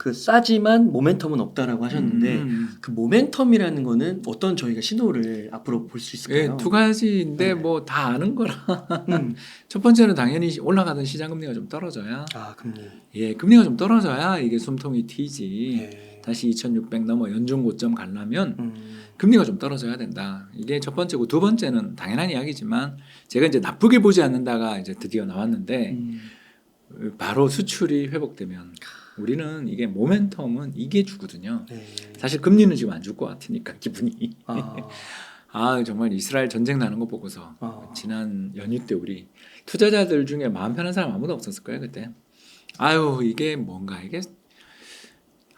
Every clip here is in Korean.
그 싸지만 모멘텀은 없다라고 하셨는데 그 모멘텀이라는 거는 어떤 저희가 신호를 앞으로 볼 수 예, 있을까요? 두 가지인데 네. 뭐 다 아는 거라. 음. 첫 번째는 당연히 올라가던 시장 금리가 좀 떨어져야. 아, 금리. 예, 금리가 좀 떨어져야 이게 숨통이 튀지. 네. 다시 2,600 넘어 연중 고점 가려면 음. 금리가 좀 떨어져야 된다. 이게 첫 번째고, 두 번째는 당연한 이야기지만 제가 이제 나쁘게 보지 않는다가 이제 드디어 나왔는데 바로 수출이 회복되면 우리는 이게 모멘텀은 이게 주거든요. 네. 사실 금리는 지금 안 줄 것 같으니까 기분이. 아. 아, 정말 이스라엘 전쟁 나는 거 보고서 아. 지난 연휴 때 우리 투자자들 중에 마음 편한 사람 아무도 없었을 거예요 그때. 아유, 이게 뭔가 이게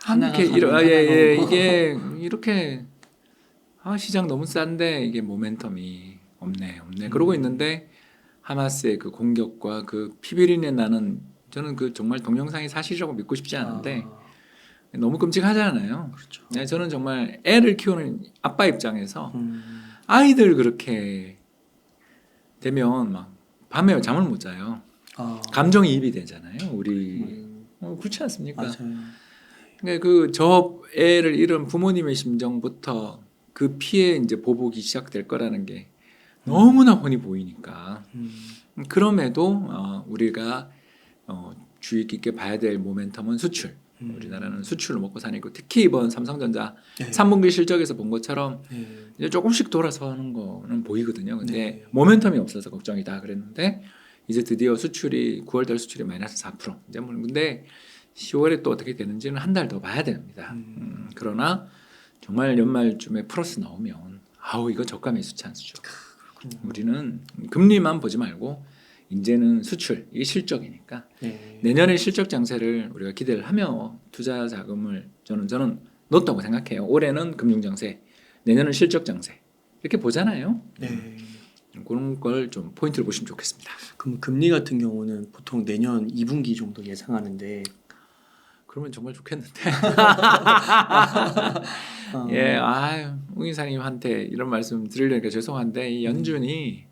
하나가 함께 가면 예, 하나가 이게 이렇게 시장 너무 싼데 이게 모멘텀이 없네. 그러고 있는데 하마스의 그 공격과 그 피비린내 나는, 저는 그 정말 동영상이 사실이라고 믿고 싶지 않은데 너무 끔찍하잖아요. 그렇죠. 네, 저는 정말 애를 키우는 아빠 입장에서 음. 아이들 그렇게 되면 막 밤에 잠을 못 자요. 아. 감정이입이 되잖아요. 우리 그렇지 않습니까? 맞아요. 그러니까 그 저 애를 잃은 부모님의 심정부터 그 피해 이제 보복이 시작될 거라는 게 너무나 훤히 보이니까. 그럼에도 우리가 주의 깊게 봐야 될 모멘텀은 수출. 우리나라는 수출로 먹고 사니고, 특히 이번 삼성전자 네. 3분기 실적에서 본 것처럼 네. 이제 조금씩 돌아서는 거는 보이거든요. 근데 네. 모멘텀이 없어서 걱정이다 그랬는데 이제 드디어 수출이 9월달 수출이 마이너스 4%. 이제 뭐 근데 10월에 또 어떻게 되는지는 한 달 더 봐야 됩니다. 그러나 정말 연말쯤에 플러스 나오면 이거 저가 매수 찬스죠. 우리는 금리만 보지 말고 이제는 수출, 이게 실적이니까 네. 내년에 실적 장세를 우리가 기대를 하며 투자 자금을 저는 넣었다고 생각해요. 올해는 금융 장세, 내년은 실적 장세 이렇게 보잖아요. 네. 그런 걸 좀 포인트를 보시면 좋겠습니다. 그럼 금리 같은 경우는 보통 내년 2분기 정도 예상하는데 그러면 정말 좋겠는데. 예, 웅 이사님한테 이런 말씀 드리려니까 죄송한데 이 연준이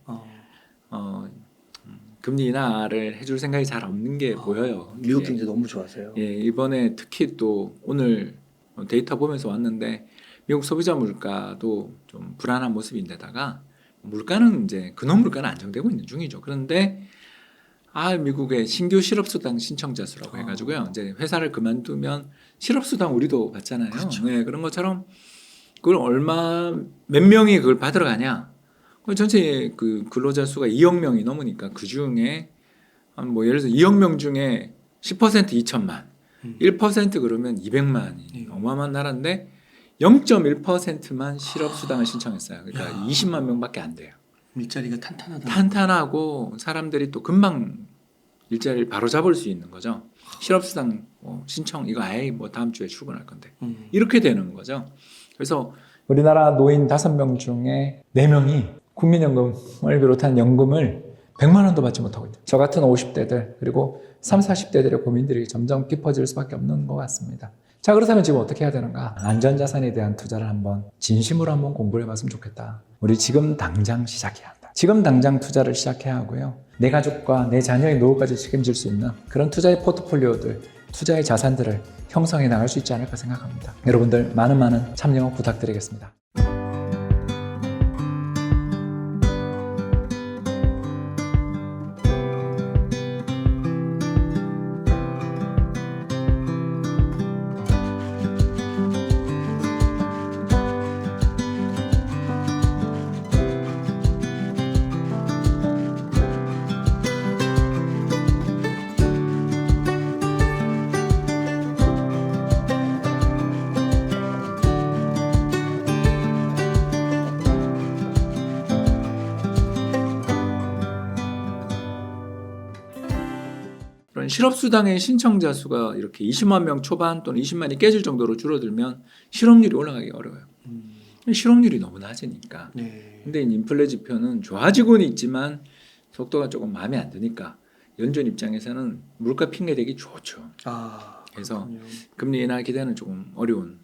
금리 인하를 해줄 생각이 잘 없는 게 보여요. 미국 경제 너무 좋아서요. 예, 이번에 특히 또 오늘 데이터 보면서 왔는데 미국 소비자 물가도 좀 불안한 모습인데다가 물가는 이제 근원 물가는 안정되고 있는 중이죠. 그런데 미국의 신규 실업수당 신청자 수라고 해가지고요. 이제 회사를 그만두면 실업수당 우리도 받잖아요. 그렇죠. 네, 그런 것처럼 그걸 몇 명이 그걸 받으러 가냐? 전체 그 근로자 수가 2억 명이 넘으니까 그 중에 뭐 예를 들어서 2억 명 중에 10% 2천만, 1% 그러면 200만이 어마어마한 나라인데 0.1%만 실업수당을 신청했어요. 그러니까 20만 명밖에 안 돼요. 일자리가 탄탄하다. 탄탄하고 사람들이 또 금방 일자리를 바로 잡을 수 있는 거죠. 실업수당 신청 이거 뭐 다음 주에 출근할 건데 이렇게 되는 거죠. 그래서 우리나라 노인 5명 중에 4명이 국민연금을 비롯한 연금을 100만 원도 받지 못하고 있다. 저 같은 50대들 그리고 30, 40대들의 고민들이 점점 깊어질 수밖에 없는 것 같습니다. 자, 그렇다면 지금 어떻게 해야 되는가? 안전자산에 대한 투자를 한번 진심으로 한번 공부를 해봤으면 좋겠다. 우리 지금 당장 시작해야 한다. 지금 당장 투자를 시작해야 하고요. 내 가족과 내 자녀의 노후까지 책임질 수 있는 그런 투자의 포트폴리오들, 투자의 자산들을 형성해 나갈 수 있지 않을까 생각합니다. 여러분들 많은 참여 부탁드리겠습니다. 실업수당의 신청자 수가 이렇게 20만 명 초반 또는 20만이 깨질 정도로 줄어들면 실업률이 올라가기 어려워요. 실업률이 너무 낮으니까. 네. 근데 인플레 지표는 좋아지고는 있지만 속도가 조금 마음에 안 드니까 연준 입장에서는 물가 핑계 대기 좋죠. 그래서 그렇군요. 금리 인하 기대는 조금 어려운.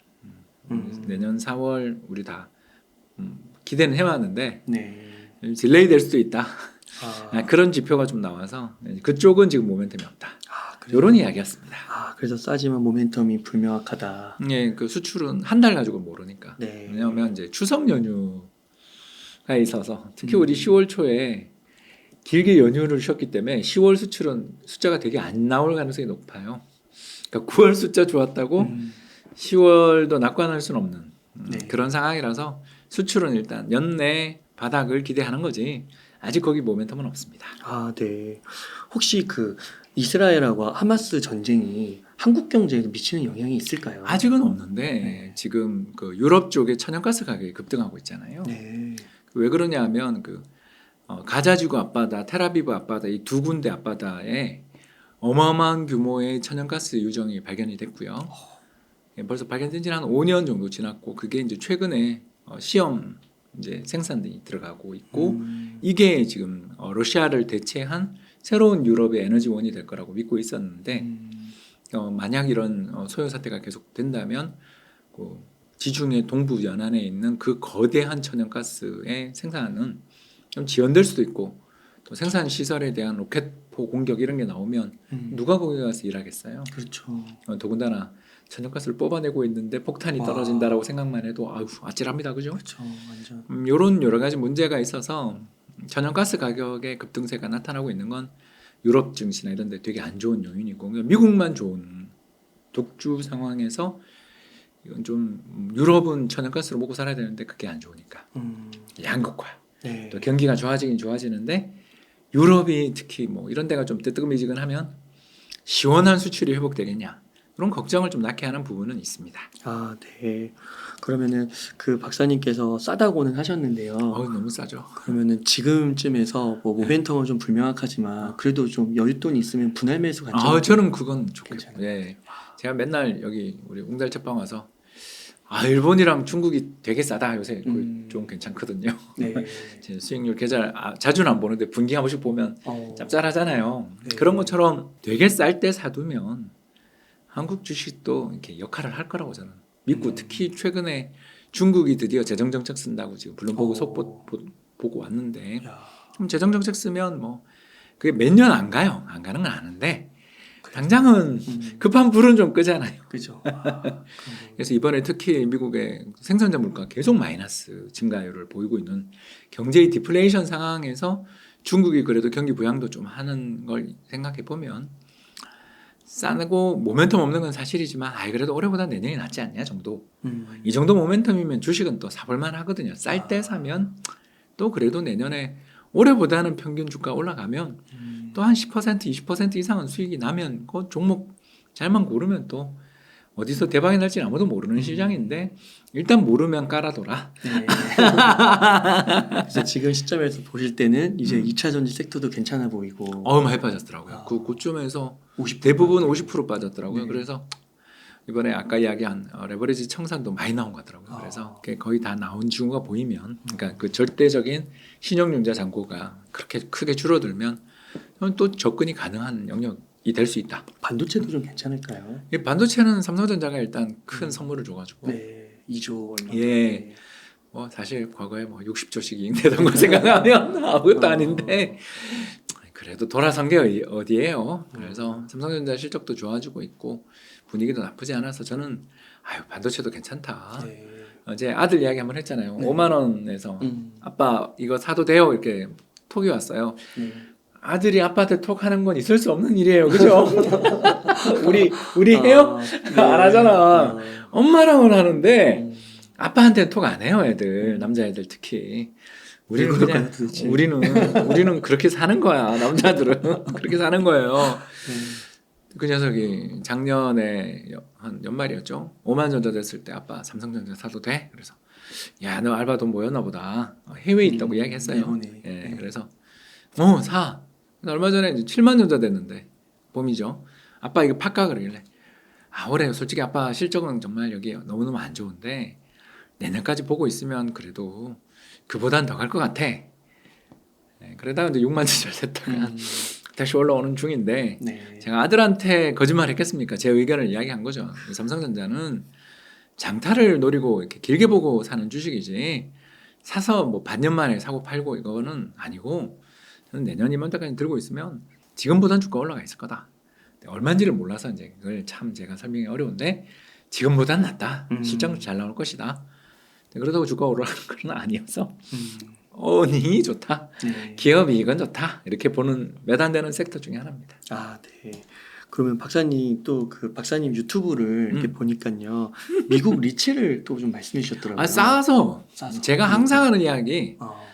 내년 4월 우리 다 기대는 해왔는데 네. 딜레이 될 수도 있다. 그런 지표가 좀 나와서 그쪽은 지금 모멘텀이 없다. 이런 이야기였습니다. 그래서 싸지만 모멘텀이 불명확하다. 예, 그 수출은 한 달 가지고 모르니까. 네. 왜냐하면 이제 추석 연휴가 있어서 특히 우리 10월 초에 길게 연휴를 쉬었기 때문에 10월 수출은 숫자가 되게 안 나올 가능성이 높아요. 그러니까 9월 숫자 좋았다고 10월도 낙관할 수는 없는 네. 그런 상황이라서 수출은 일단 연내 바닥을 기대하는 거지 아직 거기 모멘텀은 없습니다. 네. 혹시 그 이스라엘하고 하마스 전쟁이 한국 경제에 미치는 영향이 있을까요? 아직은 없는데 네. 지금 그 유럽 쪽에 천연가스 가격이 급등하고 있잖아요. 네. 왜 그러냐면 그 가자지구 앞바다, 텔아비브 앞바다 이 두 군데 앞바다에 어마어마한 규모의 천연가스 유정이 발견이 됐고요. 벌써 발견된 지는 한 5년 정도 지났고 그게 이제 최근에 시험 이제 생산이 들어가고 있고 이게 지금 러시아를 대체한 새로운 유럽의 에너지원이 될 거라고 믿고 있었는데 만약 이런 소요 사태가 계속 된다면 그 지중해 동부 연안에 있는 그 거대한 천연가스의 생산은 좀 지연될 수도 있고 또 생산 시설에 대한 로켓포 공격 이런 게 나오면 누가 거기 가서 일하겠어요? 그렇죠. 더군다나 천연가스를 뽑아내고 있는데 폭탄이 떨어진다라고 생각만 해도 아유 아찔합니다, 그죠? 그렇죠, 완전. 이런 여러 가지 문제가 있어서 천연가스 가격의 급등세가 나타나고 있는 건 유럽 증시나 이런 데 되게 안 좋은 요인이고 미국만 좋은 독주 상황에서 이건 좀 유럽은 천연가스로 먹고 살아야 되는데 그게 안 좋으니까 양극화 네. 또 경기가 좋아지긴 좋아지는데 유럽이 특히 뭐 이런 데가 좀 뜨뜨미지근하면 시원한 수출이 회복되겠냐 그런 걱정을 좀 낳게 하는 부분은 있습니다. 네. 그러면은 그 박사님께서 싸다고는 하셨는데요. 너무 싸죠. 그러면은 지금쯤에서 뭐 모멘텀은 좀 불명확하지만 그래도 좀 여윳돈이 있으면 분할 매수 관점. 저는 그건 좋겠어요. 괜찮아요. 예. 제가 맨날 여기 우리 웅달 책방 와서 일본이랑 중국이 되게 싸다 요새 좀 괜찮거든요. 네. 제 수익률 계좌 자주는 안 보는데 분기 한 번씩 보면 짭짤하잖아요. 네. 그런 것처럼 되게 쌀 때 사두면 한국 주식도 이렇게 역할을 할 거라고 저는 믿고 특히 최근에 중국이 드디어 재정정책 쓴다고 지금 블룸버그 속보 보고 왔는데 그럼 재정정책 쓰면 뭐 그게 몇 년 안 가요. 안 가는 건 아는데 당장은 급한 불은 좀 끄잖아요. 그죠. 그래서 이번에 특히 미국의 생산자 물가 계속 마이너스 증가율을 보이고 있는 경제의 디플레이션 상황에서 중국이 그래도 경기 부양도 좀 하는 걸 생각해 보면 싸고 모멘텀 없는 건 사실이지만 그래도 올해보다 내년이 낫지 않냐 정도. 이 정도 모멘텀이면 주식은 또 사볼만 하거든요. 쌀 때 사면 또 그래도 내년에 올해보다는 평균 주가 올라가면 또 한 10% 20% 이상은 수익이 나면 그 종목 잘만 고르면 또 어디서 대박이 날지는 아무도 모르는 시장인데 일단 모르면 깔아둬라. 네. 그래서 지금 시점에서 보실 때는 이제 2차 전지 섹터도 괜찮아 보이고. 많이 빠졌더라고요. 그쯤에서 대부분 50% 빠졌더라고요. 네. 그래서 이번에 아까 이야기한 레버리지 청산도 많이 나온 것 같더라고요. 그래서 거의 다 나온 징후가 보이면, 그러니까 그 절대적인 신용융자 잔고가 그렇게 크게 줄어들면 또 접근이 가능한 영역이 될 수 있다. 반도체도 좀 괜찮을까요? 이 반도체는 삼성전자가 일단 큰 선물을 줘가지고, 네, 2조 얼마. 예. 뭐 사실 과거에 뭐 60조씩 이익내던 거 생각하면 아무것도 아닌데 그래도 돌아선 게 어디예요? 그래서 삼성전자 실적도 좋아지고 있고 분위기도 나쁘지 않아서 저는 반도체도 괜찮다. 네. 어제 아들 이야기 한번 했잖아요. 네. 5만 원에서 아빠 이거 사도 돼요? 이렇게 톡이 왔어요. 네. 아들이 아빠한테 톡 하는 건 있을 수 없는 일이에요. 그죠? 우리 해요? 네. 안 하잖아. 엄마랑은 하는데 아빠한테 톡 안 해요, 애들. 남자애들 특히. 우리는 그냥 우리는 그렇게 사는 거야. 남자들은 그렇게 사는 거예요. 그 녀석이 작년에 한 연말이었죠. 5만 전자 됐을 때 아빠 삼성전자 사도 돼? 그래서 야, 너 알바 돈 모였나 보다. 해외에 있다고 이야기했어요. 예, 그래서 사. 얼마 전에 이제 7만 전자 됐는데 봄이죠. 아빠 이거 팔까 그러길래 올해 솔직히 아빠 실적은 정말 여기 너무너무 안 좋은데 내년까지 보고 있으면 그래도 그보단 더 갈 것 같아. 네, 그러다가 이제 6만 잘 됐다가 다시 올라오는 중인데 네. 제가 아들한테 거짓말 했겠습니까? 제 의견을 이야기한 거죠. 삼성전자는 장타를 노리고 이렇게 길게 보고 사는 주식이지 사서 뭐 반년 만에 사고 팔고 이거는 아니고 저는 내년 이맘때까지 들고 있으면 지금보단 주가 올라가 있을 거다. 얼마인지를 몰라서 이제 그걸 참 제가 설명이 어려운데 지금보단 낫다. 실적도 잘 나올 것이다. 그러다고 주가 오르는 건 아니어서 어닝이 좋다. 네. 기업 이익은 좋다. 이렇게 보는 몇 안 되는 섹터 중에 하나입니다. 아, 네. 그러면 박사님 또 그 박사님 유튜브를 이렇게 보니까요. 미국 리츠를 또 좀 말씀해 주셨더라고요. 아, 싸서 싸서. 제가 항상 하는 이야기 어.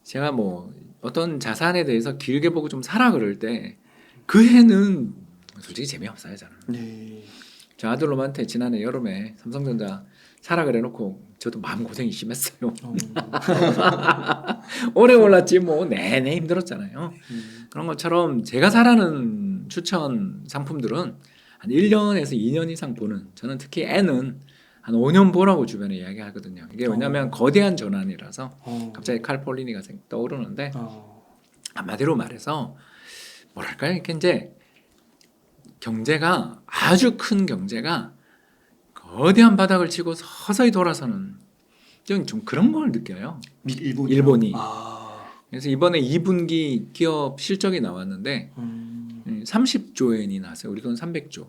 제가 뭐 어떤 자산에 대해서 길게 보고 좀 사라 그럴 때 그 해는 솔직히 재미없어요 저는. 네. 저 아들놈한테 지난해 여름에 삼성전자 사라 그래놓고 저도 마음 고생이 심했어요. 오래 올랐지 뭐 내내 힘들었잖아요. 그런 것처럼 제가 사라는 추천 상품들은 한 1년에서 2년 이상 보는, 저는 특히 N은 한 5년 보라고 주변에 이야기하거든요. 이게 왜냐하면 거대한 전환이라서 갑자기 칼폴리니가 떠오르는데 한마디로 말해서 뭐랄까요? 이렇게 이제 경제가 아주 큰 경제가 거대한 바닥을 치고 서서히 돌아서는 좀 그런 걸 느껴요. 일본이. 아. 그래서 이번에 2분기 기업 실적이 나왔는데 30조 엔이 나왔어요. 우리 돈 300조.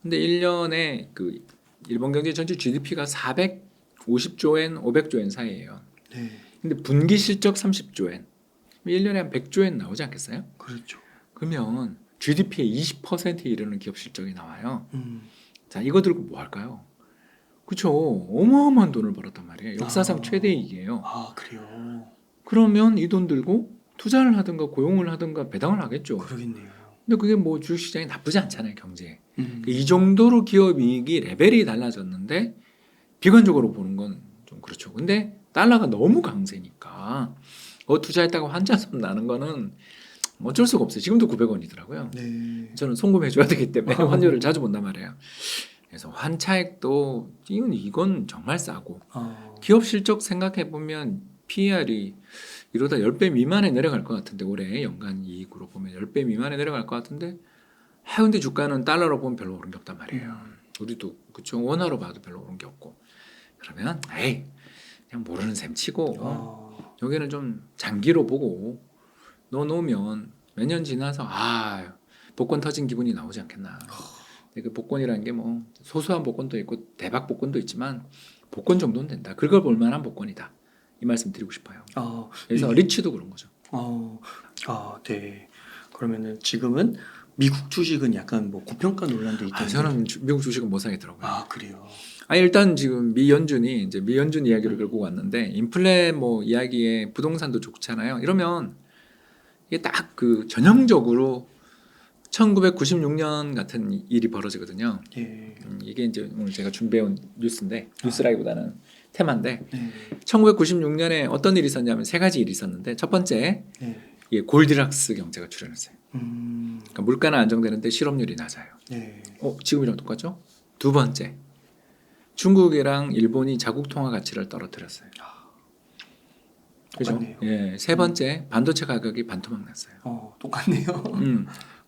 근데 1년에 그 일본 경제 전체 GDP가 450조 엔, 500조 엔 사이예요. 네. 근데 분기 실적 30조 엔. 1년에 한 100조 엔 나오지 않겠어요? 그렇죠. 그러면 GDP의 20%에 이르는 기업 실적이 나와요. 자, 이거 들고 뭐 할까요? 그렇죠. 어마어마한 돈을 벌었단 말이에요. 역사상 최대이익이에요. 아, 그래요. 그러면 이 돈 들고 투자를 하든가 고용을 하든가 배당을 하겠죠. 그러겠네요. 근데 그게 뭐 주식시장이 나쁘지 않잖아요, 경제에. 이 정도로 기업 이익이 레벨이 달라졌는데 비관적으로 보는 건 좀 그렇죠. 근데 달러가 너무 강세니까 투자했다고 환자손 나는 거는 어쩔 수가 없어요. 지금도 900원이더라고요. 네. 저는 송금해줘야 되기 때문에 환율을 자주 본단 말이에요. 그래서 환차액도 이건 정말 싸고 기업 실적 생각해보면 PER이 이러다 10배 미만에 내려갈 것 같은데 올해 연간 이익으로 보면 10배 미만에 내려갈 것 같은데 근데 주가는 달러로 보면 별로 오른 게 없단 말이에요. 우리도 그쵸. 원화로 봐도 별로 오른 게 없고 그러면 그냥 모르는 셈 치고 여기는 좀 장기로 보고 넣어놓으면 몇 년 지나서 복권 터진 기분이 나오지 않겠나. 근데 그 복권이라는 게 뭐 소소한 복권도 있고 대박 복권도 있지만 복권 정도는 된다. 그걸 볼 만한 복권이다. 이 말씀 드리고 싶어요. 그래서 리츠도 그런 거죠. 네. 그러면은 지금은 미국 주식은 약간 뭐 고평가 논란도 있던데. 저는 미국 주식은 못 사겠더라고요. 그래요. 일단 지금 미 연준 이야기를 끌고 왔는데 인플레 뭐 이야기에 부동산도 좋잖아요. 이러면 이게 딱 그 전형적으로 1996년 같은 일이 벌어지거든요. 예. 이게 이제 오늘 제가 준비해온 뉴스라기보다는 테마인데 네. 1996년에 어떤 일이 있었냐면 세 가지 일이 있었는데 첫 번째 이게 골디락스 경제가 출현했어요. 그러니까 물가는 안정되는데 실업률이 낮아요. 네. 지금이랑 똑같죠? 두 번째, 중국이랑 일본이 자국 통화 가치를 떨어뜨렸어요. 그죠? 똑같네요. 예, 세 번째, 반도체 가격이 반토막 났어요. 똑같네요.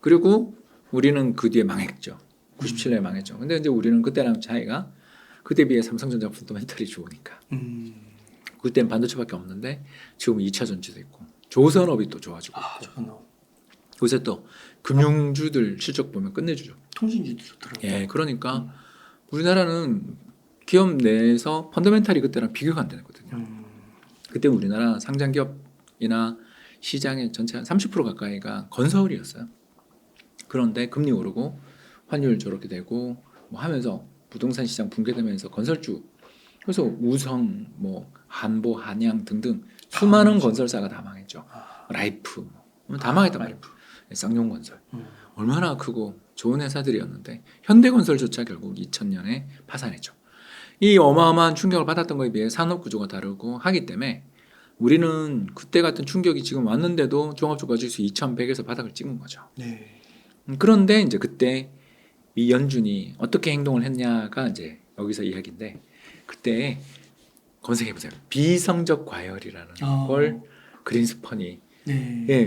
그리고 우리는 그 뒤에 망했죠. 97년에 망했죠. 근데 이제 우리는 그때랑 차이가 그때 비해 삼성전자 펀더멘털이 좋으니까. 그때는 반도체밖에 없는데 지금 2차 전지도 있고 조선업이 또 좋아지고 있고. 조선업. 요새 또 금융주들 실적 보면 끝내주죠. 통신주도 좋더라고요. 예, 그러니까 우리나라는 기업 내에서 펀더멘털이 그때랑 비교가 안 되거든요. 그때 우리나라 상장 기업이나 시장의 전체 한 30% 가까이가 건설이었어요. 그런데 금리 오르고 환율 저렇게 되고 뭐 하면서 부동산 시장 붕괴되면서 건설주, 그래서 우성, 뭐 한보, 한양 등등 수많은 건설사가 다 망했죠. 라이프 다 망했단 말이에요. 쌍용건설 얼마나 크고 좋은 회사들이었는데 현대건설조차 결국 2000년에 파산했죠. 이 어마어마한 충격을 받았던 거에 비해 산업 구조가 다르고 하기 때문에 우리는 그때 같은 충격이 지금 왔는데도 종합주가지수 2100에서 바닥을 찍은 거죠. 네. 그런데 이제 그때 미 연준이 어떻게 행동을 했냐가 이제 여기서 이야기인데 그때 검색해보세요. 비성적 과열이라는 걸 그린스펀이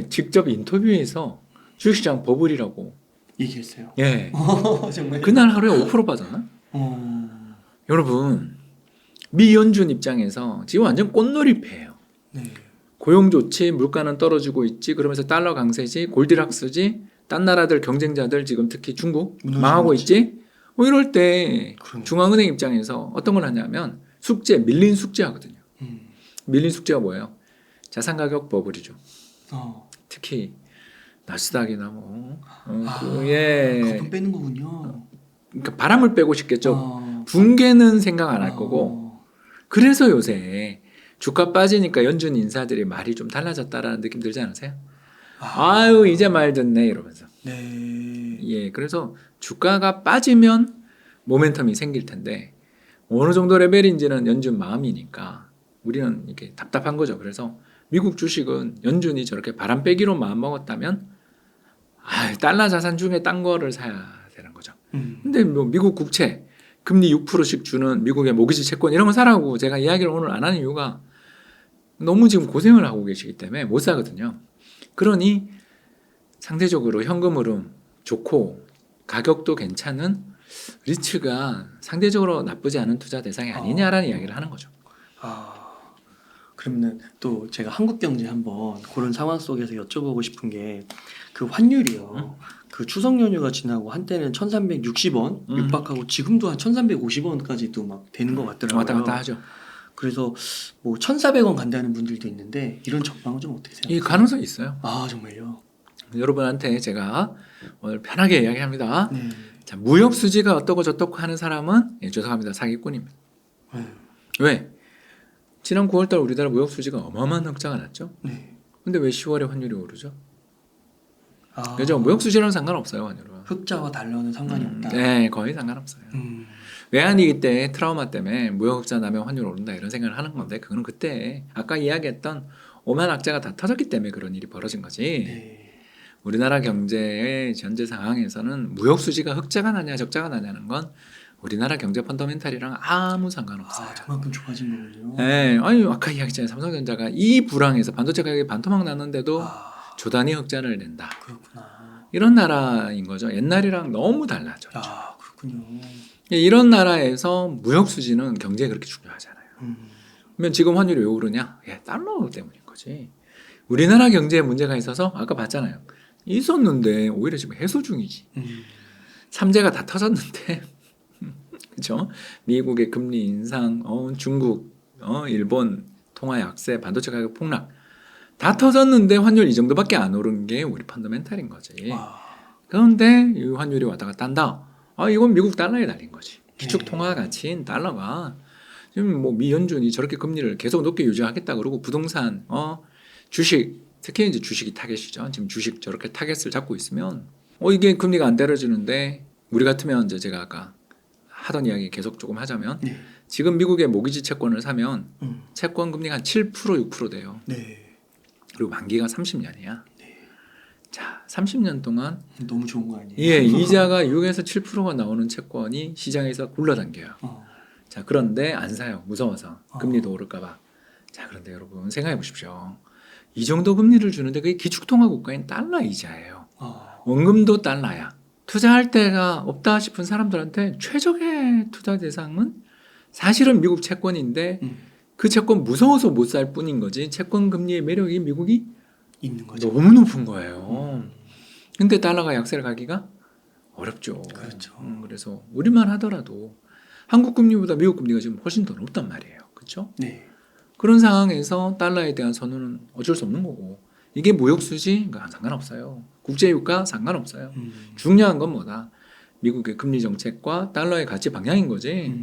직접 인터뷰에서 주식시장 버블이라고 얘기했어요. 예. 정말. 그날 하루에 5% 빠졌나? 여러분 미 연준 입장에서 지금 완전 꽃놀이패예요. 네. 고용 좋지, 물가는 떨어지고 있지, 그러면서 달러 강세지, 골디락스지, 딴 나라들 경쟁자들 지금 특히 중국 무너지고 망하고 있지. 있지. 이럴 때 그러네. 중앙은행 입장에서 어떤 걸 하냐면 숙제 밀린 숙제 하거든요. 밀린 숙제가 뭐예요? 자산 가격 버블이죠. 특히 나스닥이나 뭐 거품 빼는 거군요. 그러니까 바람을 빼고 싶겠죠. 아. 붕괴는 생각 안 할 거고. 그래서 요새 주가 빠지니까 연준 인사들이 말이 좀 달라졌다라는 느낌 들지 않으세요? 아유 이제 말 듣네 이러면서. 네. 예, 그래서 주가가 빠지면 모멘텀이 생길 텐데 어느 정도 레벨인지는 연준 마음이니까 우리는 이렇게 답답한 거죠. 그래서 미국 주식은 연준이 저렇게 바람 빼기로 마음 먹었다면 달러 자산 중에 딴 거를 사야 되는 거죠. 근데 뭐 미국 국채 금리 6%씩 주는 미국의 모기지 채권 이런 거 사라고 제가 이야기를 오늘 안 하는 이유가 너무 지금 고생을 하고 계시기 때문에 못 사거든요. 그러니 상대적으로 현금 흐름 좋고 가격도 괜찮은 리츠가 상대적으로 나쁘지 않은 투자 대상이 아니냐라는 이야기를 하는 거죠. 그러면은 또 제가 한국 경제 한번 그런 상황 속에서 여쭤보고 싶은 게 그 환율이요. 그 추석 연휴가 지나고 한때는 1,360원 육박하고 지금도 한 1,350원까지도 막 되는 것 같더라고요. 왔다 갔다 하죠. 그래서 뭐 1,400원 간다는 분들도 있는데 이런 전망은 좀 어떻게 생각하세요? 이 가능성이 있어요. 정말요? 여러분한테 제가 오늘 편하게 이야기합니다. 네. 자, 무역 수지가 어떻고 저떻고 하는 사람은 죄송합니다. 사기꾼입니다. 왜? 지난 9월달 우리나라 무역 수지가 어마어마한 흑자가 났죠. 네. 근데 왜 10월에 환율이 오르죠? 아, 그죠? 무역 수지랑 상관없어요, 환율은. 흑자와 달러는 상관이 없다. 네, 거의 상관없어요. 외환위기 때 트라우마 때문에 무역 흑자 나면 환율 오른다 이런 생각을 하는 건데 그거는 그때 아까 이야기했던 오만 악재가 다 터졌기 때문에 그런 일이 벌어진 거지. 네. 우리나라 경제의 현재 상황에서는 무역 수지가 흑자가 나냐 적자가 나냐는 건 우리나라 경제 펀더멘탈이랑 아무 상관없어요. 저만큼 좋아진 거군요. 네, 아니 아까 이야기했잖아요. 삼성전자가 이 불황에서 반도체 가격이 반토막 났는데도 조단위 흑자를 낸다. 그렇구나. 이런 나라인 거죠. 옛날이랑 너무 달라져. 그렇군요. 이런 나라에서 무역 수지는 경제에 그렇게 중요하잖아요. 그러면 지금 환율이 왜 오르냐? 달러 때문인 거지. 우리나라 경제에 문제가 있어서 아까 봤잖아요. 있었는데 오히려 지금 해소 중이지. 삼재가 다 터졌는데 그렇죠? 미국의 금리 인상, 중국, 일본 통화 약세, 반도체 가격 폭락 다 터졌는데 환율 이 정도밖에 안 오른 게 우리 펀더멘탈인 거지. 그런데 이 환율이 왔다 갔다 한다. 이건 미국 달러에 달린 거지. 기축 통화 가치인 달러가 지금 뭐 미 연준이 저렇게 금리를 계속 높게 유지하겠다 그러고 부동산, 주식 특히 이제 주식이 타겟이죠. 지금 주식 저렇게 타겟을 잡고 있으면 이게 금리가 안 떨어지는데 우리 같으면 이제 제가 아까 하던 이야기 계속 조금 하자면 지금 미국의 모기지 채권을 사면 채권 금리가 한 7% 6% 돼요. 그리고 만기가 30년이야. 자, 30년 동안 너무 좋은 거 아니에요? 예, 이자가 6에서 7%가 나오는 채권이 시장에서 굴러당겨요. 자, 그런데 안 사요. 무서워서. 금리도 오를까 봐. 자, 그런데 여러분 생각해 보십시오. 이 정도 금리를 주는데 그게 기축통화 국가인 달러 이자예요. 원금도 달러야. 투자할 데가 없다 싶은 사람들한테 최적의 투자 대상은 사실은 미국 채권인데 그 채권 무서워서 못 살 뿐인 거지. 채권 금리의 매력이 미국이 있는 거죠. 너무 높은 거예요. 근데 달러가 약세를 가기가 어렵죠. 그렇죠. 그래서 우리만 하더라도 한국 금리보다 미국 금리가 지금 훨씬 더 높단 말이에요. 그렇죠? 네. 그런 상황에서 달러에 대한 선호는 어쩔 수 없는 거고 이게 무역 수지 상관없어요. 국제 유가 상관없어요. 중요한 건 뭐다? 미국의 금리 정책과 달러의 가치 방향인 거지.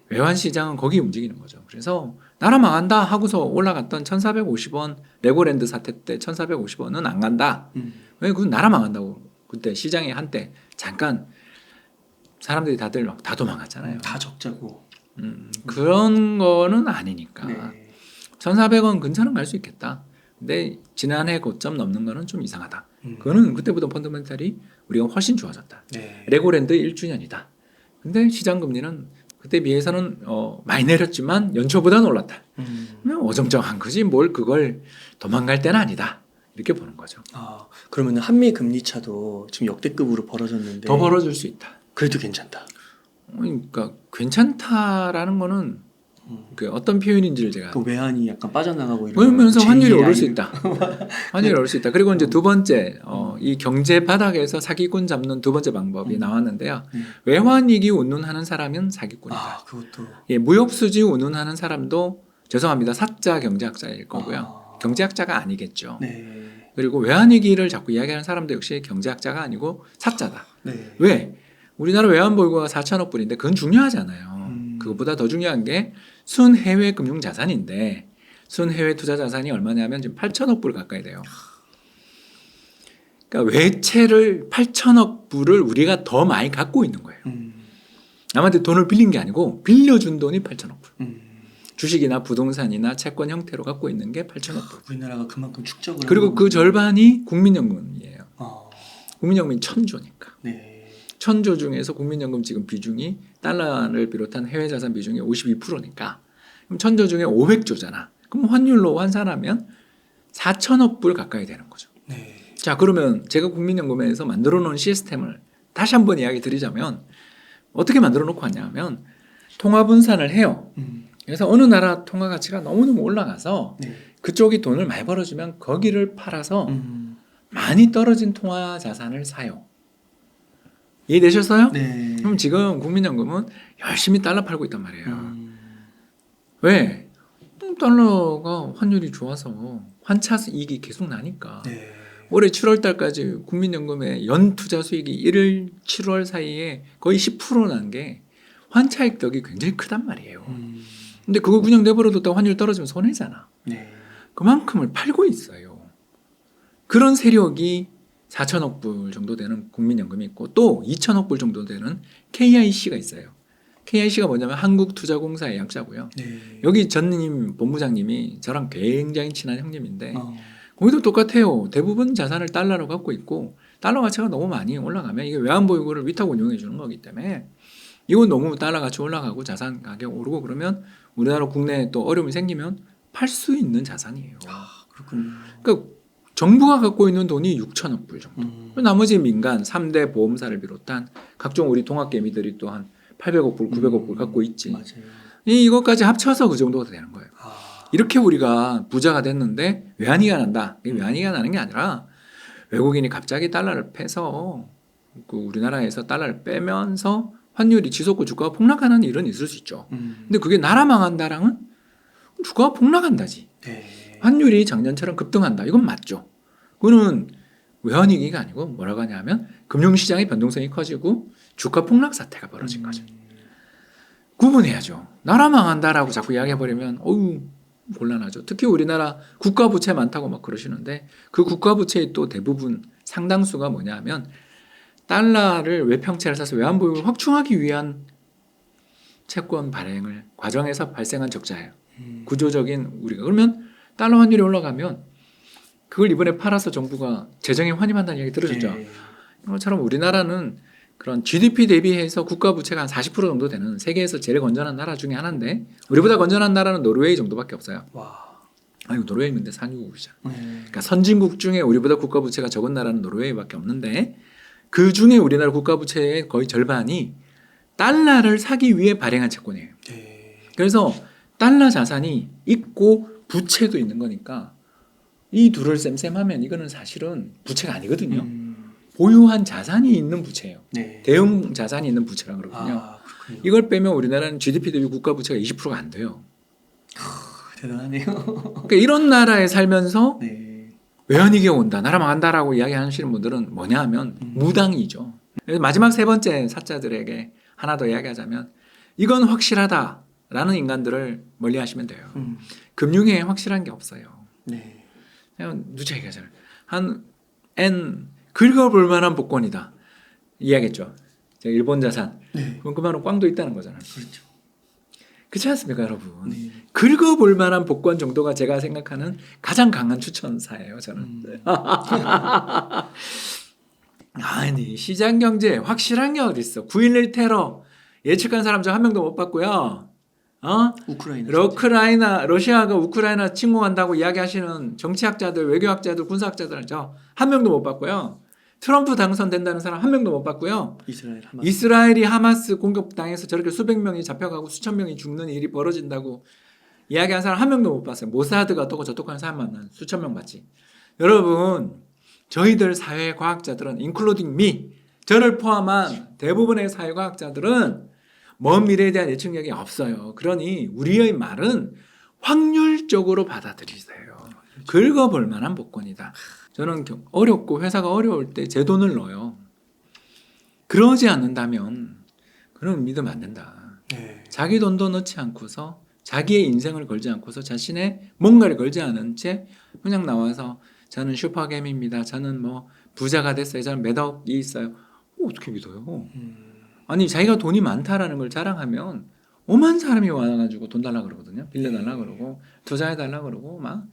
외환 시장은 거기 움직이는 거죠. 그래서 나라 망한다 하고서 올라갔던 1,450원 레고랜드 사태 때 1,450원은 안 간다. 왜? 그건 나라 망한다고. 그때 시장이 한때 잠깐 사람들이 다들 막 다 도망갔잖아요. 다 적자고. 그런 거는 아니니까. 네. 1,400원 근처는 갈 수 있겠다. 근데 지난해 고점 넘는 거는 좀 이상하다. 그거는 그때보다 펀더멘탈이 우리가 훨씬 좋아졌다. 네. 레고랜드 1주년이다. 근데 시장 금리는 그때 비해서는 많이 내렸지만 연초보다는 올랐다. 그냥 어정쩡한 거지 뭘 그걸 도망갈 때는 아니다. 이렇게 보는 거죠. 그러면 한미 금리 차도 지금 역대급으로 벌어졌는데 더 벌어질 수 있다. 그래도 괜찮다. 그러니까 괜찮다라는 거는 그 어떤 표현인지를 제가 그 외환이 약간 빠져나가고 이러면서 그러면서 환율이 오를 수 있다. 환율이 오를 수 있다. 그리고 이제 두 번째 이 경제 바닥에서 사기꾼 잡는 두 번째 방법이 나왔는데요. 네. 외환위기 운운하는 사람은 사기꾼이다. 아, 그것도. 예, 무역수지 운운하는 사람도 죄송합니다. 사자 경제학자일 거고요. 경제학자가 아니겠죠. 네. 그리고 외환위기를 자꾸 이야기하는 사람도 역시 경제학자가 아니고 사자다. 네. 왜? 우리나라 외환보유고가 4천억 불인데 그건 중요하잖아요. 그것보다 더 중요한 게 순해외 금융자산인데 순해외 투자자산이 얼마냐면 지금 8천억 불 가까이 돼요. 그러니까 외채를 8천억 불을 우리가 더 많이 갖고 있는 거예요. 남한테 돈을 빌린 게 아니고 빌려준 돈이 8천억 불. 주식이나 부동산이나 채권 형태로 갖고 있는 게 8천억 불. 우리나라가 그만큼 축적을 그리고 그 절반이 국민연금이에요. 국민연금이 1,000조니까. 네. 1,000조 중에서 국민연금 지금 비중이 달러를 비롯한 해외 자산 비중이 52%니까 그럼 1,000조 중에 500조잖아. 그럼 환율로 환산하면 4천억 불 가까이 되는 거죠. 네. 자, 그러면 제가 국민연금에서 만들어 놓은 시스템을 다시 한번 이야기 드리자면 어떻게 만들어 놓고 왔냐면 통화 분산을 해요. 그래서 어느 나라 통화 가치가 너무너무 올라가서 네. 그쪽이 돈을 많이 벌어주면 거기를 팔아서 많이 떨어진 통화 자산을 사요. 이해되셨어요? 네. 그럼 지금 국민연금은 열심히 달러 팔고 있단 말이에요. 왜? 달러가 환율이 좋아서 환차 이익이 계속 나니까. 네. 올해 7월 달까지 국민연금의 연 투자 수익이 1월, 7월 사이에 거의 10% 난 게 환차익 덕이 굉장히 크단 말이에요. 근데 그거 그냥 내버려뒀다가 환율 떨어지면 손해잖아. 네. 그만큼을 팔고 있어요. 그런 세력이 4천억 불 정도 되는 국민연금이 있고 또 2천억 불 정도 되는 KIC가 있어요. KIC가 뭐냐면 한국투자공사의 약자고요. 네. 여기 전님 본부장님이 저랑 굉장히 친한 형님인데 거기도 똑같아요. 대부분 자산을 달러로 갖고 있고 달러 가치가 너무 많이 올라가면 이게 외환보유고를 위탁 운용해 주는 거기 때문에 이거 너무 달러 가치 올라가고 자산 가격 오르고 그러면 우리나라 국내에 또 어려움이 생기면 팔 수 있는 자산이에요. 그렇군요. 그러니까 정부가 갖고 있는 돈이 6천억 불 정도. 나머지 민간 3대 보험사를 비롯한 각종 우리 동학개미들이 또 한 800억 불, 900억 불 갖고 있지. 맞아요. 이것까지 합쳐서 그 정도가 되는 거예요. 아. 이렇게 우리가 부자가 됐는데 외환위기가 난다. 이게 외환위기가 나는 게 아니라 외국인이 갑자기 달러를 패서 그 우리나라에서 달러를 빼면서 환율이 지속고 주가가 폭락하는 일은 있을 수 있죠. 근데 그게 나라 망한다랑은 주가가 폭락한다지. 네. 환율이 작년처럼 급등한다. 이건 맞죠. 그거는 외환위기가 아니고 뭐라고 하냐면 금융시장의 변동성이 커지고 주가 폭락 사태가 벌어진 거죠. 구분해야죠. 나라 망한다라고 자꾸 이야기해버리면 어우 곤란하죠. 특히 우리나라 국가부채 많다고 막 그러시는데 그 국가부채의 또 대부분 상당수가 뭐냐면 달러를 외평채를 사서 외환보유고를 확충하기 위한 채권 발행을 과정에서 발생한 적자예요. 구조적인 우리가 그러면 달러 환율이 올라가면 그걸 이번에 팔아서 정부가 재정에 환입한다는 얘기 들으셨죠? 네. 이것처럼 우리나라는 그런 GDP 대비해서 국가 부채가 한 40% 정도 되는 세계에서 제일 건전한 나라 중에 하나인데 우리보다 건전한 나라는 노르웨이 정도밖에 없어요. 와. 아이고 노르웨이 근데 산유국이잖아. 네. 그러니까 선진국 중에 우리보다 국가 부채가 적은 나라는 노르웨이밖에 없는데 그 중에 우리나라 국가 부채의 거의 절반이 달러를 사기 위해 발행한 채권이에요. 네. 그래서 달러 자산이 있고 부채도 있는 거니까 이 둘을 쌤쌤하면 이거는 사실은 부채가 아니거든요. 보유한 자산이 있는 부채예요. 네. 대응 자산이 있는 부채라 그러거든요. 아, 그렇군요. 이걸 빼면 우리나라는 GDP 대비 국가 부채가 20%가 안 돼요. 대단하네요. 그러니까 이런 나라에 살면서 네. 외환위기가 온다, 나라 망한다라고 이야기하시는 분들은 뭐냐 하면 무당이죠. 그래서 마지막 세 번째 사자들에게 하나 더 이야기하자면 이건 확실하다라는 인간들을 멀리하시면 돼요. 금융에 확실한 게 없어요. 네. 그냥 누차 얘기하잖아요. 한 N 긁어볼 만한 복권이다. 이야기했죠. 일본 자산. 네. 그럼 그 말은 꽝도 있다는 거잖아요. 그렇죠. 그렇지 않습니까, 여러분? 네. 긁어볼 만한 복권 정도가 제가 생각하는 가장 강한 추천사예요, 저는. 아니, 시장 경제 확실한 게 어디 있어? 9.11 테러 예측한 사람 저 한 명도 못 봤고요. 우크라이나. 러시아가 우크라이나 침공한다고 이야기하시는 정치학자들, 외교학자들, 군사학자들 저 한 명도 못 봤고요. 트럼프 당선된다는 사람 한 명도 못 봤고요. 이스라엘이 하마스 공격당해서 저렇게 수백 명이 잡혀가고 수천 명이 죽는 일이 벌어진다고 이야기한 사람 한 명도 못 봤어요. 모사드가 어떻고 저떻고 하는 사람 만난 수천 명 봤지. 여러분 저희들 사회과학자들은 including me 저를 포함한 대부분의 사회과학자들은 먼 미래에 대한 예측력이 없어요. 그러니 우리의 말은 확률적으로 받아들이세요. 긁어볼 만한 복권이다. 저는 어렵고 회사가 어려울 때 제 돈을 넣어요. 그러지 않는다면 그럼 믿으면 안 된다. 네. 자기 돈도 넣지 않고서 자기의 인생을 걸지 않고서 자신의 뭔가를 걸지 않은 채 그냥 나와서 저는 슈퍼겜입니다. 저는 뭐 부자가 됐어요. 저는 몇 억이 있어요. 어떻게 믿어요? 아니 자기가 돈이 많다라는 걸 자랑하면 오만 사람이 와가지고 돈 달라 그러거든요. 빌려달라 그러고 투자해달라 그러고 막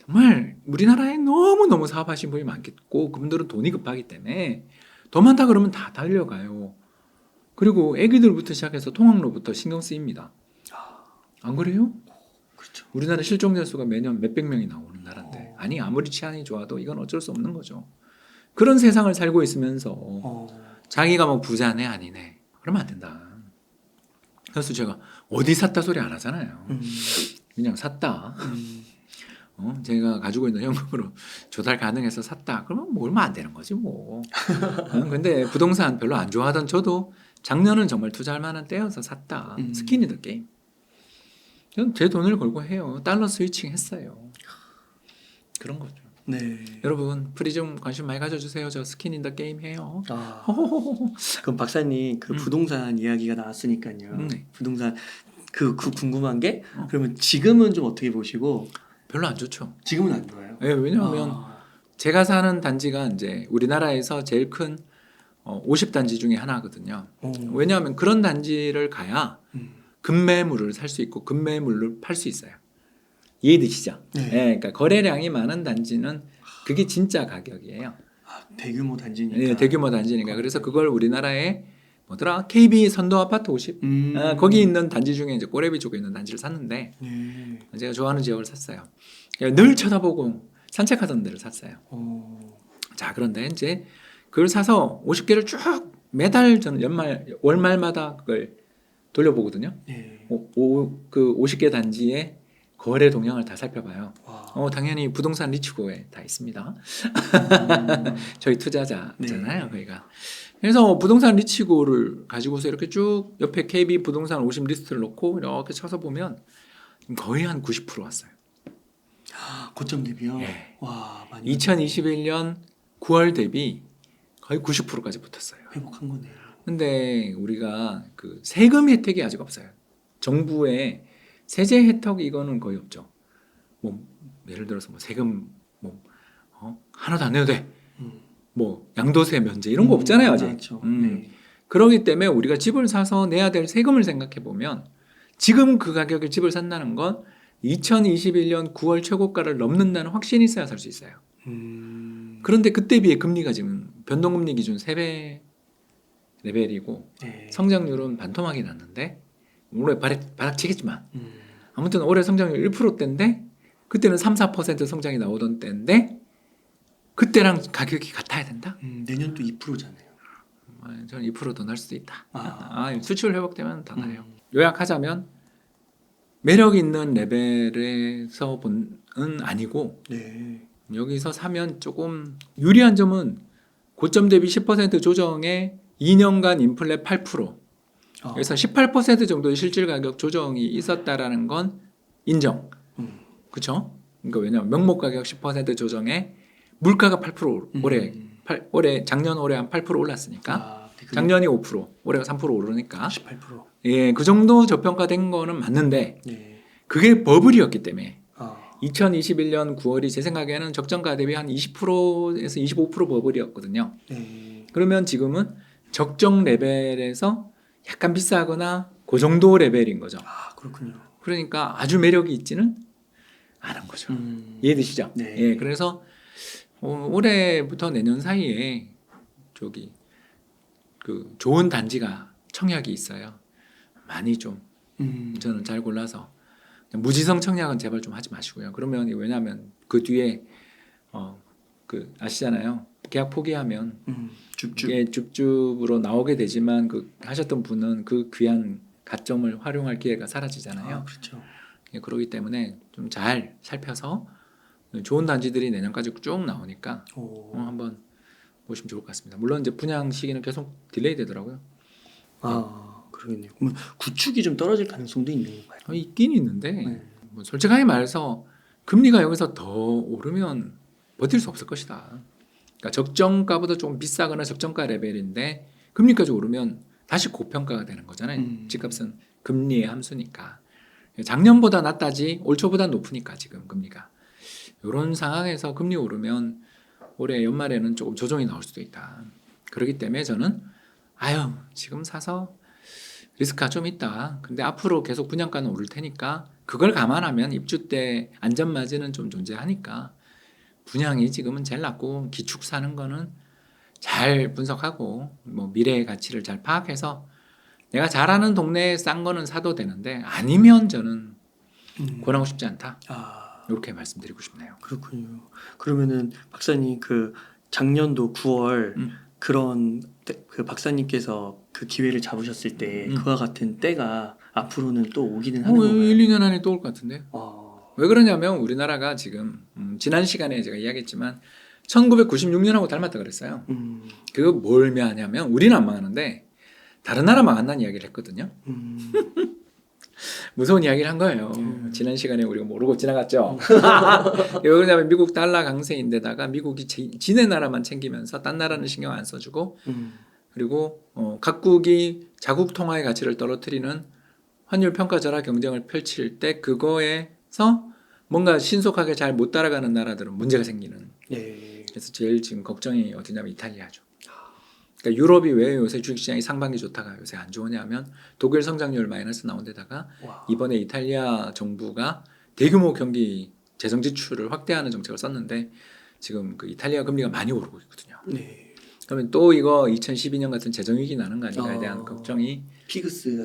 정말 우리나라에 너무너무 사업하신 분이 많겠고 그분들은 돈이 급하기 때문에 더 많다 그러면 다 달려가요. 그리고 애기들부터 시작해서 통학로부터 신경 쓰입니다. 안 그래요? 그렇죠. 우리나라 실종자 수가 매년 몇백 명이 나오는 나라인데 아니 아무리 치안이 좋아도 이건 어쩔 수 없는 거죠. 그런 세상을 살고 있으면서 자기가 뭐 부자네 아니네 그러면 안 된다. 그래서 제가 어디 샀다 소리 안 하잖아요. 그냥 샀다. 제가 가지고 있는 현금으로 조달 가능해서 샀다. 그러면 뭐 얼마 안 되는 거지 뭐. 근데 부동산 별로 안 좋아하던 저도 작년은 정말 투자할 만한 때여서 샀다. 스킨 인 더 게임. 저는 제 돈을 걸고 해요. 달러 스위칭 했어요. 그런 거죠. 네. 여러분 프리즘 관심 많이 가져주세요. 저 스킨 인 더 게임 해요. 그럼 박사님 그 부동산 이야기가 나왔으니까요. 네. 부동산 그 궁금한 게 그러면 지금은 좀 어떻게 보시고? 별로 안 좋죠. 지금은 안 좋아요. 네, 왜냐하면 제가 사는 단지가 이제 우리나라에서 제일 큰 50단지 중에 하나거든요. 왜냐하면 그런 단지를 가야 급매물을 살 수 있고 급매물을 팔 수 있어요. 이해되시죠? 네. 그러니까 거래량이 많은 단지는 그게 진짜 가격이에요. 대규모 단지니까. 네, 대규모 단지니까. 그래서 그걸 우리나라에 뭐더라? KB 선도 아파트 50. 거기 있는 단지 중에 이제 꼬레비 쪽에 있는 단지를 샀는데 네. 제가 좋아하는 지역을 샀어요. 늘 쳐다보고 산책하던 데를 샀어요. 자, 그런데 이제 그걸 사서 50개를 쭉 매달 저는 월말마다 그걸 돌려보거든요. 네. 그 50개 단지의 거래 동향을 다 살펴봐요. 와. 당연히 부동산 리치고에 다 있습니다. 저희 투자자잖아요, 네. 거기가. 그래서 부동산 리치고를 가지고서 이렇게 쭉 옆에 KB 부동산 50 리스트를 놓고 이렇게 쳐서 보면 거의 한 90% 왔어요. 고점 대비요? 네. 와, 많이 2021년 9월 대비 거의 90%까지 붙었어요. 회복한 거네요. 근데 우리가 그 세금 혜택이 아직 없어요. 정부의 세제 혜택 이거는 거의 없죠. 뭐 예를 들어서 뭐 세금 뭐 하나도 안 내도 돼. 뭐 양도세 면제 이런 거 없잖아요 아직. 그렇죠. 네. 그러기 때문에 우리가 집을 사서 내야 될 세금을 생각해 보면 지금 그 가격에 집을 산다는 건 2021년 9월 최고가를 넘는다는 확신이 있어야 살 수 있어요. 그런데 그때 비해 금리가 지금 변동금리 기준 3배 레벨이고 네. 성장률은 반토막이 났는데 올해 바닥치겠지만 아무튼 올해 성장률 1%대인데 그때는 3-4% 성장이 나오던 때인데 그때랑 가격이 같아야 된다? 내년 또 2%잖아요. 저는 2% 더 날 수도 있다. 수출 회복되면 더 나요. 음. 요약하자면 매력 있는 레벨에서 본은 아니고 네. 여기서 사면 조금 유리한 점은 고점 대비 10% 조정에 2년간 인플레 8%. 그래서 18% 정도의 실질 가격 조정이 있었다라는 건 인정. 그렇죠? 그러니까 왜냐하면 명목 가격 10% 조정에 물가가 8% 올해 작년 올해 한 8% 올랐으니까 작년이 5% 올해가 3% 오르니까 18%. 예, 그 정도 저평가된 거는 맞는데 네. 그게 버블이었기 때문에 2021년 9월이 제 생각에는 적정가 대비 한 20%에서 25% 버블이었거든요. 네. 그러면 지금은 적정 레벨에서 약간 비싸거나 그 정도 레벨인 거죠. 그렇군요. 그러니까 아주 매력이 있지는 않은 거죠. 이해되시죠? 네. 예, 그래서 올해부터 내년 사이에 저기 그 좋은 단지가 청약이 있어요. 많이 좀 저는 잘 골라서 무지성 청약은 제발 좀 하지 마시고요. 그러면 왜냐하면 그 뒤에 그 아시잖아요. 계약 포기하면 줍줍. 이게 줍줍으로 나오게 되지만 그 하셨던 분은 그 귀한 가점을 활용할 기회가 사라지잖아요. 그렇죠. 예, 그렇기 때문에 좀 잘 살펴서 좋은 단지들이 내년까지 쭉 나오니까 오. 한번 보시면 좋을 것 같습니다. 물론 이제 분양 시기는 계속 딜레이 되더라고요. 그러겠네요. 그러면 구축이 좀 떨어질 가능성도 있는 건가요? 있긴 있는데 네. 뭐 솔직하게 말해서 금리가 여기서 더 오르면 버틸 수 없을 것이다. 그러니까 적정가보다 좀 비싸거나 적정가 레벨인데 금리까지 오르면 다시 고평가가 되는 거잖아요. 집값은 금리의 함수니까. 작년보다 낮다지 올 초보다 높으니까 지금 금리가. 이런 상황에서 금리 오르면 올해 연말에는 조금 조정이 나올 수도 있다. 그렇기 때문에 저는 지금 사서 리스크가 좀 있다. 근데 앞으로 계속 분양가는 오를 테니까 그걸 감안하면 입주 때 안전마진은 좀 존재하니까 분양이 지금은 제일 낫고 기축 사는 거는 잘 분석하고 뭐 미래의 가치를 잘 파악해서 내가 잘 아는 동네에 싼 거는 사도 되는데 아니면 저는 권하고 싶지 않다. 이렇게 말씀드리고 싶네요. 그렇군요. 그러면은 박사님 그 작년도 9월 그런 그 박사님께서 그 기회를 잡으셨을 때 그와 같은 때가 앞으로는 또 오기는 하는 건가요? 1, 2년 안에 또 올 것 같은데. 아, 왜 그러냐면 우리나라가 지금 지난 시간에 제가 이야기했지만 1996년하고 닮았다 그랬어요. 그거 뭘 묘하냐면 우리는 안 망하는데 다른 나라 망한다는 이야기를 했거든요. 무서운 이야기를 한 거예요. 지난 시간에 우리가 모르고 지나갔죠. 왜 그러냐면 미국 달러 강세인데다가 미국이 지네 나라만 챙기면서 딴 나라는 신경 안 써주고 그리고 각국이 자국 통화의 가치를 떨어뜨리는 환율 평가절하 경쟁을 펼칠 때 그거에서 뭔가 신속하게 잘 못 따라가는 나라들은 문제가 생기는. 네. 그래서 제일 지금 걱정이 어디냐면 이탈리아죠. 그러니까 유럽이 왜 요새 주식시장이 상반기 좋다가 요새 안 좋으냐면 독일 성장률 마이너스 나온 데다가 이번에 이탈리아 정부가 대규모 경기 재정 지출을 확대하는 정책을 썼는데 지금 그 이탈리아 금리가 많이 오르고 있거든요. 네. 그러면 또 이거 2012년 같은 재정 위기 나는 거 아닌가에 대한 걱정이 피그스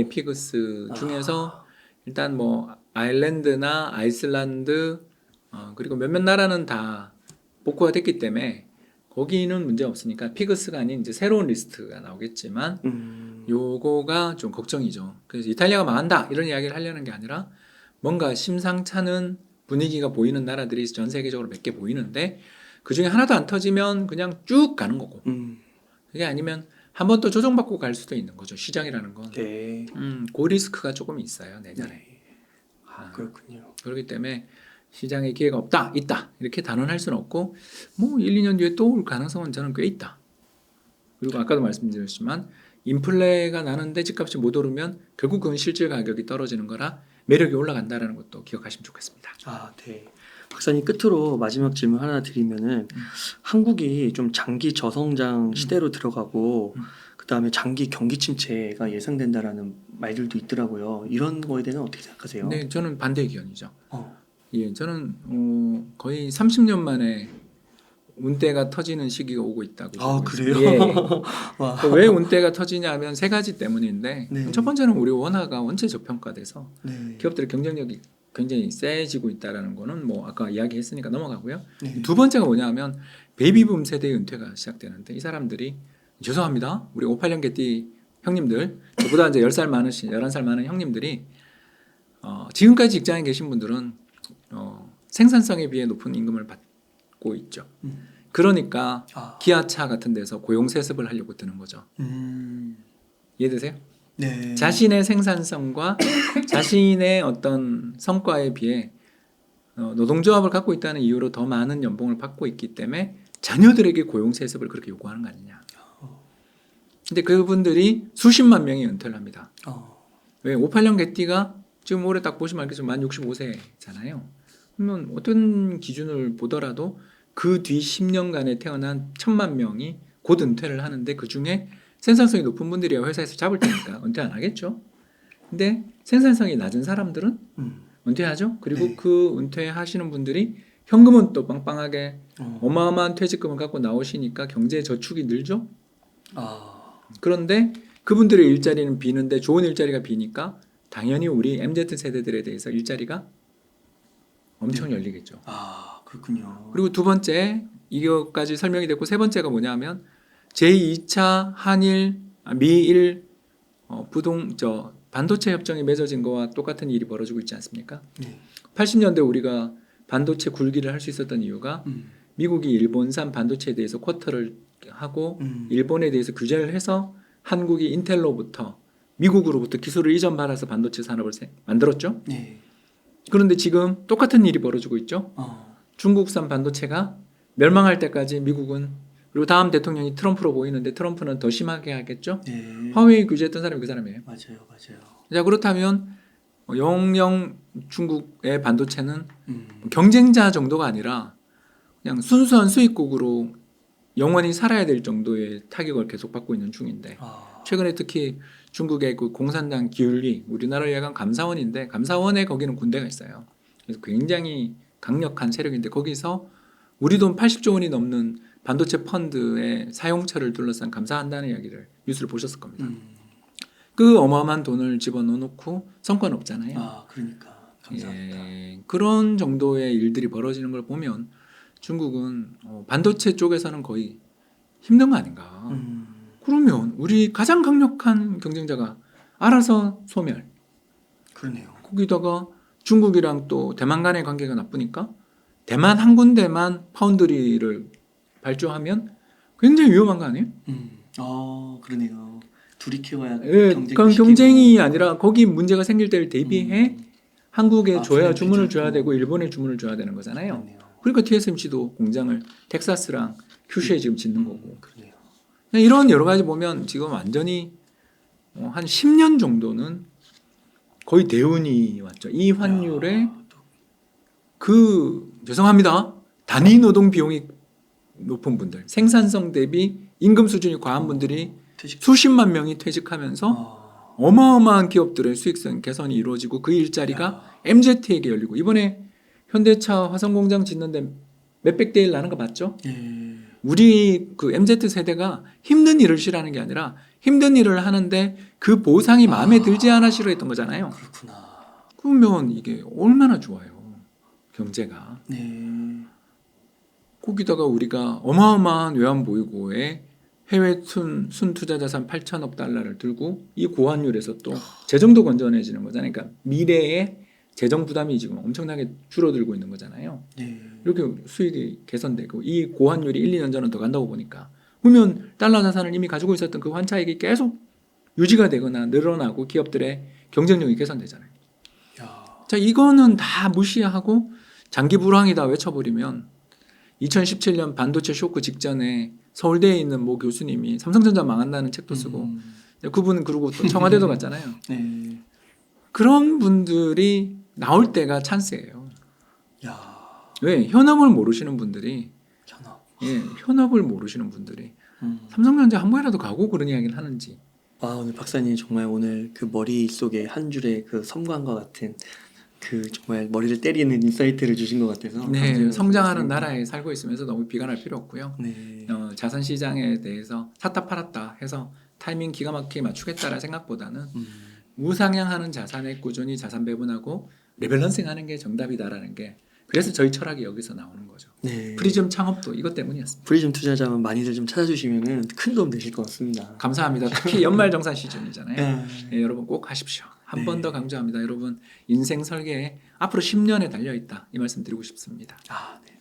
피그스 중에서 일단 뭐 아일랜드나 아이슬란드 그리고 몇몇 나라는 다 복구가 됐기 때문에 거기는 문제 없으니까 피그스가 아닌 이제 새로운 리스트가 나오겠지만 요거가 좀 걱정이죠. 그래서 이탈리아가 망한다 이런 이야기를 하려는 게 아니라 뭔가 심상찮은 분위기가 보이는 나라들이 전 세계적으로 몇 개 보이는데 그 중에 하나도 안 터지면 그냥 쭉 가는 거고 그게 아니면 한 번 또 조정받고 갈 수도 있는 거죠. 시장이라는 건. 네. 그 리스크가 조금 있어요. 내년에. 네. 그렇군요. 그렇기 때문에 시장에 기회가 없다, 있다 이렇게 단언할 수는 없고 뭐 1, 2년 뒤에 또 올 가능성은 저는 꽤 있다. 그리고 아까도 말씀드렸지만 인플레가 나는데 집값이 못 오르면 결국 그건 실질 가격이 떨어지는 거라 매력이 올라간다는 것도 기억하시면 좋겠습니다. 네. 박사님 끝으로 마지막 질문 하나 드리면은 한국이 좀 장기 저성장 시대로 들어가고 그다음에 장기 경기 침체가 예상된다라는 말들도 있더라고요. 이런 거에 대해서 어떻게 생각하세요? 네, 저는 반대 의견이죠. 저는 거의 30년 만에 운대가 터지는 시기가 오고 있다고. 그래요? 왜 운대가 터지냐면 세 가지 때문인데 네. 첫 번째는 우리 원화가 원체 저평가돼서 네. 기업들의 경쟁력이 굉장히 세지고 있다라는 거는 뭐 아까 이야기했으니까 넘어가고요. 네. 두 번째가 뭐냐면 베이비붐 세대의 은퇴가 시작되는데 이 사람들이 죄송합니다. 우리 58년 개띠 형님들 저보다 이제 10살 많으신 11살 많은 형님들이 지금까지 직장에 계신 분들은 생산성에 비해 높은 임금을 받고 있죠. 그러니까 기아차 같은 데서 고용 세습을 하려고 드는 거죠. 이해되세요? 네. 자신의 생산성과 자신의 어떤 성과에 비해 노동조합을 갖고 있다는 이유로 더 많은 연봉을 받고 있기 때문에 자녀들에게 고용 세습을 그렇게 요구하는 거 아니냐. 근데 그분들이 수십만 명이 은퇴를 합니다. 왜 58년 개띠가 지금 올해 딱 보시면 알겠지만 만 65세잖아요. 그러면 어떤 기준을 보더라도 그 뒤 10년간에 태어난 1000만 명이 곧 은퇴를 하는데 그 중에 생산성이 높은 분들이 회사에서 잡을 테니까 은퇴 안 하겠죠. 근데 생산성이 낮은 사람들은 은퇴하죠. 그리고 네. 그 은퇴하시는 분들이 현금은 또 빵빵하게 어마어마한 퇴직금을 갖고 나오시니까 경제 저축이 늘죠. 그런데 그분들의 일자리는 비는데 좋은 일자리가 비니까 당연히 우리 MZ 세대들에 대해서 일자리가 엄청 열리겠죠. 그렇군요. 그리고 두 번째 이거까지 설명이 됐고 세 번째가 뭐냐면 제2차 한일 미일 반도체 협정이 맺어진 거와 똑같은 일이 벌어지고 있지 않습니까? 네. 80년대 우리가 반도체 굴기를 할 수 있었던 이유가 미국이 일본산 반도체에 대해서 쿼터를 하고 일본에 대해서 규제를 해서 한국이 인텔로부터 미국으로부터 기술을 이전받아서 반도체 산업을 만들었죠. 네. 그런데 지금 똑같은 일이 벌어지고 있죠. 중국산 반도체가 멸망할 때까지 미국은, 그리고 다음 대통령이 트럼프로 보이는데 트럼프는 더 심하게 하겠죠. 네. 화웨이 규제했던 사람이 그 사람이에요. 맞아요. 자, 그렇다면 영영 중국의 반도체는 경쟁자 정도가 아니라 그냥 순수한 수입국으로 영원히 살아야 될 정도의 타격을 계속 받고 있는 중인데, 최근에 특히 중국의 그 공산당 기울리, 우리나라로 얘기하면 감사원인데 감사원에 거기는 군대가 있어요. 그래서 굉장히 강력한 세력인데 거기서 우리 돈 80조 원이 넘는 반도체 펀드의 사용처를 둘러싼 감사한다는 이야기를 뉴스를 보셨을 겁니다. 그 어마어마한 돈을 집어넣어놓고 성과는 없잖아요. 그러니까 감사합니다. 그런 정도의 일들이 벌어지는 걸 보면 중국은 반도체 쪽에서는 거의 힘든 거 아닌가. 그러면 우리 가장 강력한 경쟁자가 알아서 소멸. 그러네요. 거기다가 중국이랑 또 대만 간의 관계가 나쁘니까 대만 한 군데만 파운드리를 발주하면 굉장히 위험한 거 아니에요? 그러네요. 둘이 키워야 그건 경쟁이 아니라 거기 문제가 생길 때를 대비해 한국에 줘야 주문을 줘야 되고 일본에 주문을 줘야 되는 거잖아요. 그러네요. 그러니까 TSMC도 공장을 텍사스랑 큐슈에 지금 짓는 거고. 그러네요. 이런 여러 가지 보면 지금 완전히 한 10년 정도는 거의 대운이 왔죠. 이 환율에 죄송합니다. 단위 노동 비용이 높은 분들, 생산성 대비 임금 수준이 과한 분들이 수십만 명이 퇴직하면서 어마어마한 기업들의 수익성 개선이 이루어지고 그 일자리가 MZ에게 열리고, 이번에 현대차 화성공장 짓는데 몇백 대 일 나는 거 맞죠? 우리 그 MZ 세대가 힘든 일을 싫어하는 게 아니라 힘든 일을 하는데 그 보상이 마음에 들지 않아 싫어했던 거잖아요. 그렇구나. 그러면 이게 얼마나 좋아요, 경제가. 거기다가 우리가 어마어마한 외환보유고에 해외 순투자 자산 8천억 달러를 들고 이 고환율에서 또 재정도 건전해지는 거잖아요. 그러니까 미래의 재정 부담이 지금 엄청나게 줄어들고 있는 거잖아요. 이렇게 수익이 개선되고 이 고환율이 1, 2년 전은 더 간다고 보니까, 그러면 달러 자산을 이미 가지고 있었던 그 환차익이 계속 유지가 되거나 늘어나고 기업들의 경쟁력이 개선되잖아요. 자, 이거는 다 무시하고 장기 불황이다 외쳐버리면 2017년 반도체 쇼크 직전에 서울대에 있는 모 교수님이 삼성전자 망한다는 책도 쓰고 그분은 그러고 또 청와대도 갔잖아요. 그런 분들이 나올 때가 찬스예요. 왜? 현업을 모르시는 분들이 현업을 모르시는 분들이 삼성전자 한 번이라도 가고 그런 이야기를 하는지. 오늘 박사님 정말 오늘 그 머릿속에 한 줄의 그 섬광과 같은 그 정말 머리를 때리는 인사이트를 주신 것 같아서. 성장하는 나라에 살고 있으면서 너무 비관할 필요 없고요. 자산 시장에 대해서 샀다 팔았다 해서 타이밍 기가 막히게 맞추겠다라는 생각보다는 우상향하는 자산에 꾸준히 자산 배분하고 리밸런싱하는 게 정답이다라는 게, 그래서 저희 철학이 여기서 나오는 거죠. 프리즘 창업도 이것 때문이었습니다. 프리즘 투자자만 많이들 좀 찾아주시면 큰 도움 되실 것 같습니다. 감사합니다. 특히 연말정산 시즌이잖아요. 여러분 꼭 하십시오. 한 번 더 강조합니다. 여러분 인생 설계에 앞으로 10년에 달려있다, 이 말씀 드리고 싶습니다. 네.